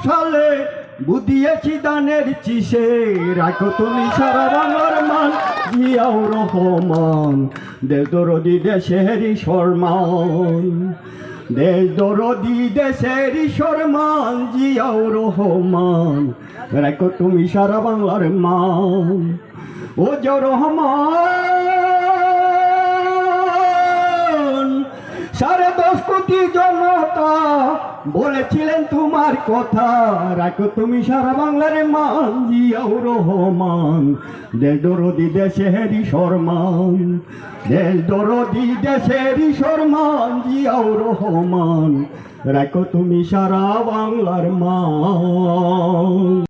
সালে বুদিয়েছি দানের চিসে, রাখো তুমি সারা বাংলার মান জিয়াউর রহমান। দেশ দরদি দেশেরই সম্মান, দেশ দরদি দেশেরই সম্মান জিয়াউর রহমান। রাখো তুমি সারা বাংলার মান। ও জিয়াউর রহমান, 10.5 কোটি জনতা বলেছিলেন তোমার কথা, রাখো তুমি সারা বাংলার মান জিয়াউর রহমান। দেশ দরদি দেশেরই সম্মান, দেশ দরদি দেশেরই সম্মান জিয়াউর রহমান। রাখো তুমি সারা বাংলার মান।